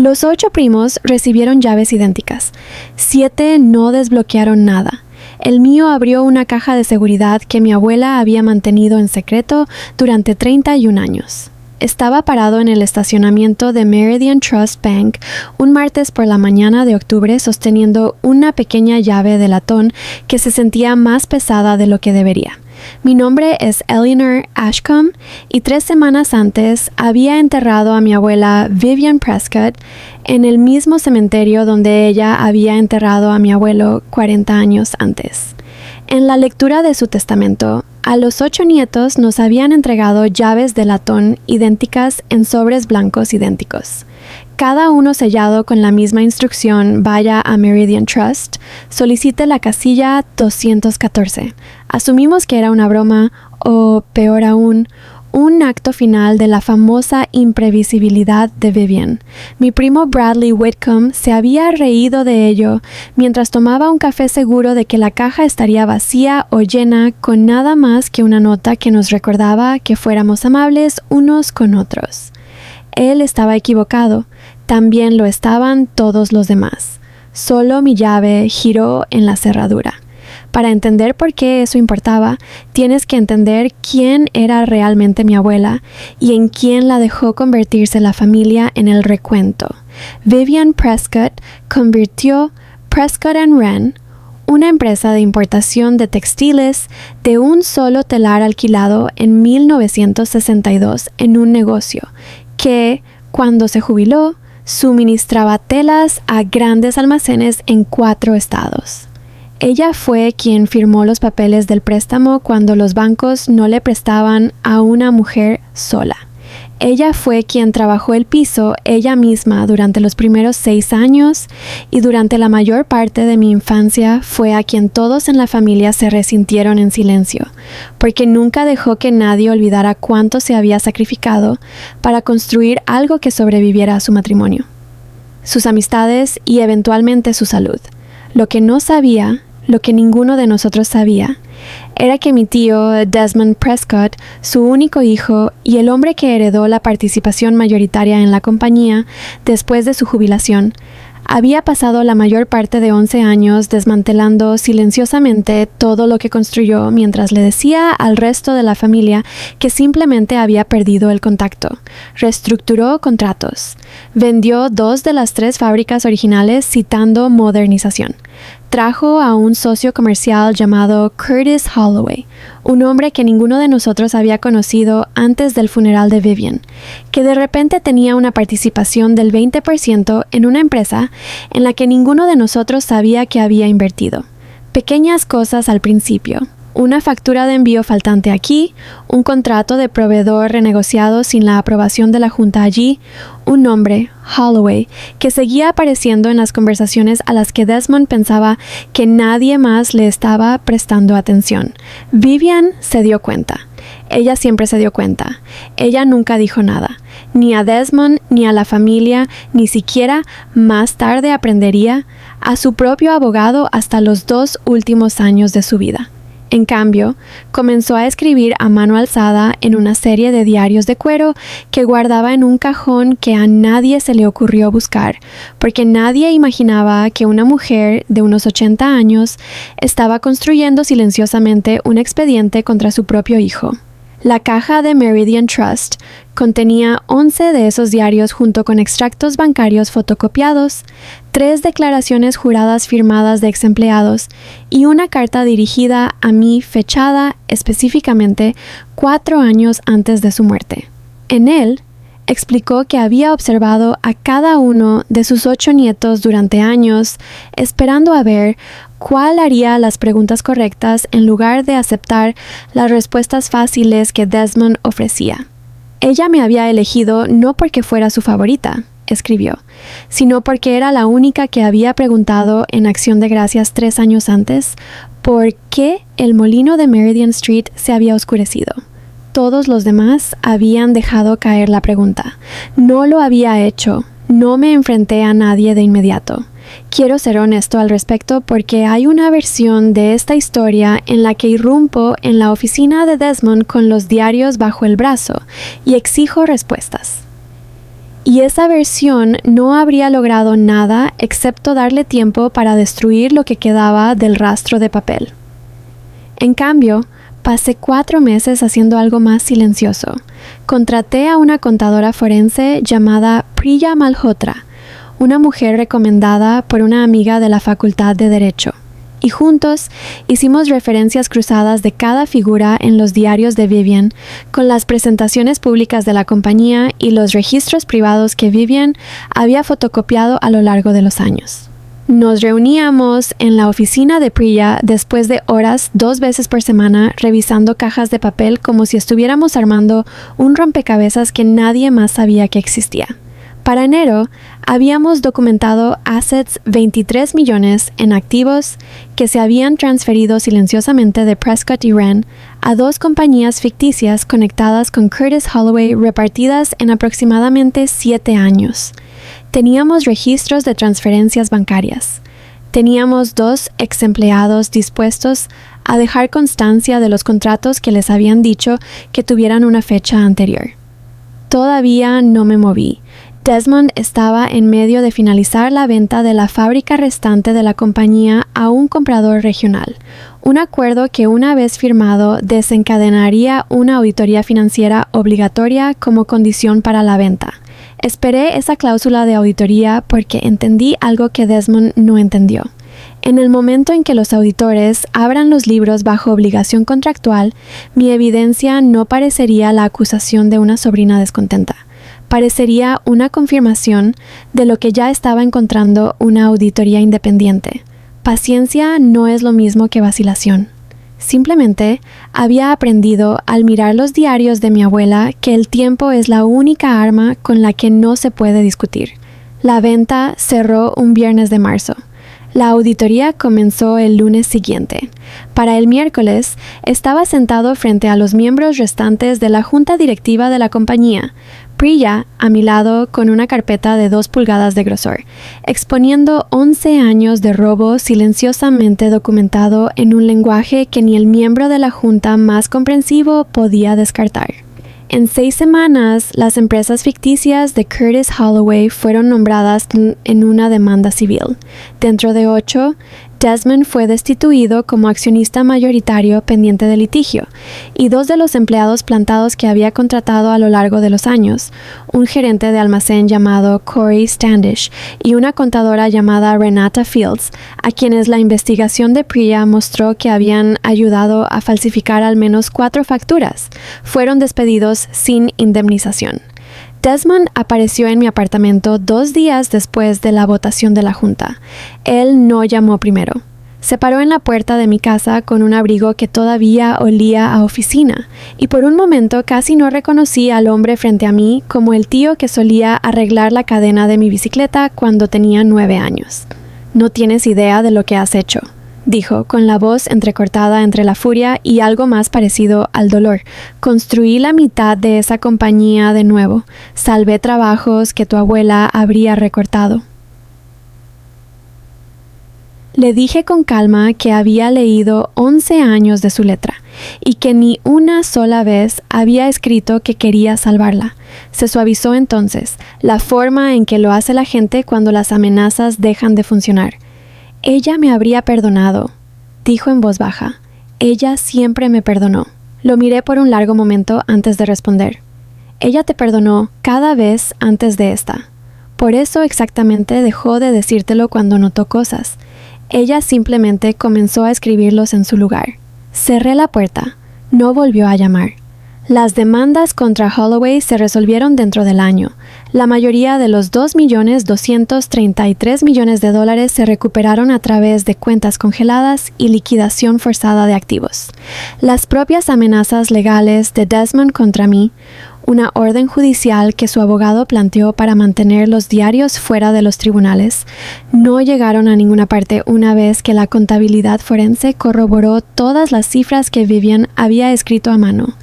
Los 8 primos recibieron llaves idénticas. 7 no desbloquearon nada. El mío abrió una caja de seguridad que mi abuela había mantenido en secreto durante 31 años. Estaba parado en el estacionamiento de Meridian Trust Bank un martes por la mañana de octubre sosteniendo una pequeña llave de latón que se sentía más pesada de lo que debería. Mi nombre es Eleanor Ashcombe y 3 semanas antes había enterrado a mi abuela Vivian Prescott en el mismo cementerio donde ella había enterrado a mi abuelo 40 años antes. En la lectura de su testamento, a los 8 nietos nos habían entregado llaves de latón idénticas en sobres blancos idénticos. Cada uno sellado con la misma instrucción: vaya a Meridian Trust, solicite la casilla 214. Asumimos que era una broma o, peor aún, un acto final de la famosa imprevisibilidad de Vivian. Mi primo Bradley Whitcomb se había reído de ello mientras tomaba un café seguro de que la caja estaría vacía o llena con nada más que una nota que nos recordaba que fuéramos amables unos con otros. Él estaba equivocado. También lo estaban todos los demás. Solo mi llave giró en la cerradura. Para entender por qué eso importaba, tienes que entender quién era realmente mi abuela y en quién la dejó convertirse la familia en el recuento. Vivian Prescott convirtió Prescott & Wren, una empresa de importación de textiles de un solo telar alquilado en 1962, en un negocio que, cuando se jubiló, suministraba telas a grandes almacenes en 4 estados. Ella fue quien firmó los papeles del préstamo cuando los bancos no le prestaban a una mujer sola. Ella fue quien trabajó el piso ella misma durante los primeros 6 años y durante la mayor parte de mi infancia fue a quien todos en la familia se resintieron en silencio, porque nunca dejó que nadie olvidara cuánto se había sacrificado para construir algo que sobreviviera a su matrimonio, sus amistades y eventualmente su salud. Lo que no sabía, lo que ninguno de nosotros sabía, era que mi tío Desmond Prescott, su único hijo y el hombre que heredó la participación mayoritaria en la compañía después de su jubilación, había pasado la mayor parte de 11 años desmantelando silenciosamente todo lo que construyó mientras le decía al resto de la familia que simplemente había perdido el contacto. Reestructuró contratos. Vendió 2 de las 3 fábricas originales citando modernización. Trajo a un socio comercial llamado Curtis Holloway, un hombre que ninguno de nosotros había conocido antes del funeral de Vivian, que de repente tenía una participación del 20% en una empresa en la que ninguno de nosotros sabía que había invertido. Pequeñas cosas al principio. Una factura de envío faltante aquí, un contrato de proveedor renegociado sin la aprobación de la junta allí, un nombre, Holloway, que seguía apareciendo en las conversaciones a las que Desmond pensaba que nadie más le estaba prestando atención. Vivian se dio cuenta. Ella siempre se dio cuenta. Ella nunca dijo nada. Ni a Desmond, ni a la familia, ni siquiera más tarde aprendería a su propio abogado hasta los 2 últimos años de su vida. En cambio, comenzó a escribir a mano alzada en una serie de diarios de cuero que guardaba en un cajón que a nadie se le ocurrió buscar, porque nadie imaginaba que una mujer de unos 80 años estaba construyendo silenciosamente un expediente contra su propio hijo. La caja de Meridian Trust contenía 11 de esos diarios junto con extractos bancarios fotocopiados, 3 declaraciones juradas firmadas de ex empleados y una carta dirigida a mí fechada específicamente 4 años antes de su muerte. En él, explicó que había observado a cada uno de sus 8 nietos durante años, esperando a ver cuál haría las preguntas correctas en lugar de aceptar las respuestas fáciles que Desmond ofrecía. Ella me había elegido no porque fuera su favorita, escribió, sino porque era la única que había preguntado en Acción de Gracias 3 años antes por qué el molino de Meridian Street se había oscurecido. Todos los demás habían dejado caer la pregunta. No lo había hecho. No me enfrenté a nadie de inmediato. Quiero ser honesto al respecto porque hay una versión de esta historia en la que irrumpo en la oficina de Desmond con los diarios bajo el brazo y exijo respuestas. Y esa versión no habría logrado nada excepto darle tiempo para destruir lo que quedaba del rastro de papel. En cambio, pasé 4 meses haciendo algo más silencioso. Contraté a una contadora forense llamada Priya Malhotra, una mujer recomendada por una amiga de la Facultad de Derecho. Y juntos hicimos referencias cruzadas de cada figura en los diarios de Vivian, con las presentaciones públicas de la compañía y los registros privados que Vivian había fotocopiado a lo largo de los años. Nos reuníamos en la oficina de Priya después de horas 2 veces por semana revisando cajas de papel como si estuviéramos armando un rompecabezas que nadie más sabía que existía. Para enero, habíamos documentado assets 23 millones en activos que se habían transferido silenciosamente de Prescott y Wren a 2 compañías ficticias conectadas con Curtis Holloway repartidas en aproximadamente 7 años. Teníamos registros de transferencias bancarias. Teníamos 2 ex empleados dispuestos a dejar constancia de los contratos que les habían dicho que tuvieran una fecha anterior. Todavía no me moví. Desmond estaba en medio de finalizar la venta de la fábrica restante de la compañía a un comprador regional, un acuerdo que una vez firmado desencadenaría una auditoría financiera obligatoria como condición para la venta. Esperé esa cláusula de auditoría porque entendí algo que Desmond no entendió. En el momento en que los auditores abran los libros bajo obligación contractual, mi evidencia no parecería la acusación de una sobrina descontenta. Parecería una confirmación de lo que ya estaba encontrando una auditoría independiente. Paciencia no es lo mismo que vacilación. Simplemente había aprendido al mirar los diarios de mi abuela que el tiempo es la única arma con la que no se puede discutir. La venta cerró un viernes de marzo. La auditoría comenzó el lunes siguiente. Para el miércoles, estaba sentado frente a los miembros restantes de la junta directiva de la compañía, Priya a mi lado con una carpeta de 2 pulgadas de grosor, exponiendo 11 años de robo silenciosamente documentado en un lenguaje que ni el miembro de la junta más comprensivo podía descartar. En 6 semanas, las empresas ficticias de Curtis Holloway fueron nombradas en una demanda civil. Dentro de 8, Desmond fue destituido como accionista mayoritario pendiente de litigio, y 2 de los empleados plantados que había contratado a lo largo de los años, un gerente de almacén llamado Corey Standish y una contadora llamada Renata Fields, a quienes la investigación de Priya mostró que habían ayudado a falsificar al menos 4 facturas, fueron despedidos sin indemnización. Desmond apareció en mi apartamento 2 días después de la votación de la junta. Él no llamó primero. Se paró en la puerta de mi casa con un abrigo que todavía olía a oficina, y por un momento casi no reconocí al hombre frente a mí como el tío que solía arreglar la cadena de mi bicicleta cuando tenía 9 años. «No tienes idea de lo que has hecho», dijo, con la voz entrecortada entre la furia y algo más parecido al dolor. «Construí la mitad de esa compañía de nuevo. Salvé trabajos que tu abuela habría recortado». Le dije con calma que había leído 11 años de su letra y que ni una sola vez había escrito que quería salvarla. Se suavizó entonces, la forma en que lo hace la gente cuando las amenazas dejan de funcionar. «Ella me habría perdonado», dijo en voz baja. «Ella siempre me perdonó». Lo miré por un largo momento antes de responder. «Ella te perdonó cada vez antes de esta. Por eso exactamente dejó de decírtelo cuando notó cosas. Ella simplemente comenzó a escribirlos en su lugar». Cerré la puerta. No volvió a llamar. Las demandas contra Holloway se resolvieron dentro del año. La mayoría de los $2.233 millones se recuperaron a través de cuentas congeladas y liquidación forzada de activos. Las propias amenazas legales de Desmond contra mí, una orden judicial que su abogado planteó para mantener los diarios fuera de los tribunales, no llegaron a ninguna parte una vez que la contabilidad forense corroboró todas las cifras que Vivian había escrito a mano.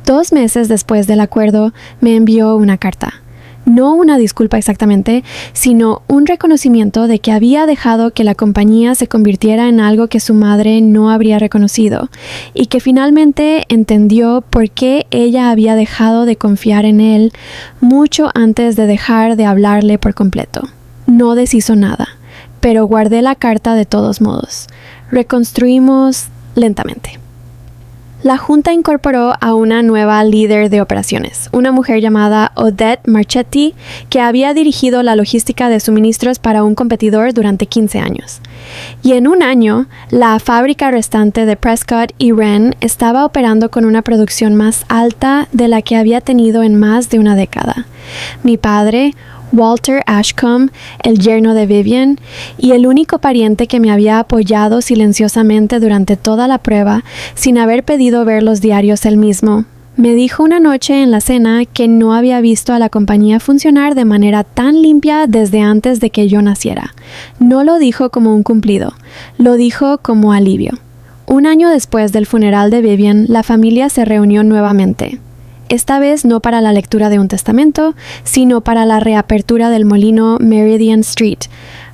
2 meses después del acuerdo, me envió una carta. No una disculpa exactamente, sino un reconocimiento de que había dejado que la compañía se convirtiera en algo que su madre no habría reconocido, y que finalmente entendió por qué ella había dejado de confiar en él mucho antes de dejar de hablarle por completo. No deshizo nada, pero guardé la carta de todos modos. Reconstruimos lentamente. La junta incorporó a una nueva líder de operaciones, una mujer llamada Odette Marchetti, que había dirigido la logística de suministros para un competidor durante 15 años. Y en un año, la fábrica restante de Prescott y Wren estaba operando con una producción más alta de la que había tenido en más de una década. Mi padre, Walter Ashcombe, el yerno de Vivian, y el único pariente que me había apoyado silenciosamente durante toda la prueba, sin haber pedido ver los diarios él mismo, me dijo una noche en la cena que no había visto a la compañía funcionar de manera tan limpia desde antes de que yo naciera. No lo dijo como un cumplido, lo dijo como alivio. Un año después del funeral de Vivian, la familia se reunió nuevamente. Esta vez no para la lectura de un testamento, sino para la reapertura del molino Meridian Street,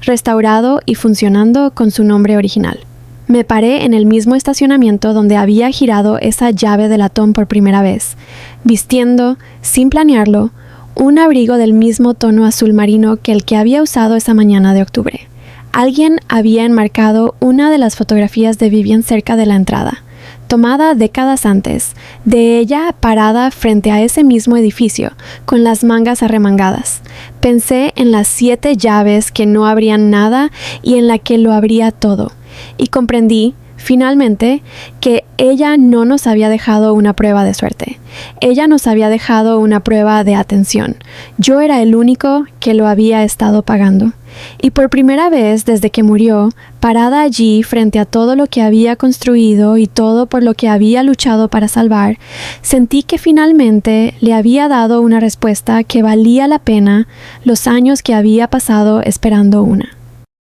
restaurado y funcionando con su nombre original. Me paré en el mismo estacionamiento donde había girado esa llave de latón por primera vez, vistiendo, sin planearlo, un abrigo del mismo tono azul marino que el que había usado esa mañana de octubre. Alguien había enmarcado una de las fotografías de Vivian cerca de la entrada, tomada décadas antes, de ella parada frente a ese mismo edificio, con las mangas arremangadas. Pensé en las 7 llaves que no abrían nada y en la que lo abría todo, y comprendí, finalmente, que ella no nos había dejado una prueba de suerte. Ella nos había dejado una prueba de atención. Yo era el único que lo había estado pagando. Y por primera vez desde que murió, parada allí frente a todo lo que había construido y todo por lo que había luchado para salvar, sentí que finalmente le había dado una respuesta que valía la pena los años que había pasado esperando una.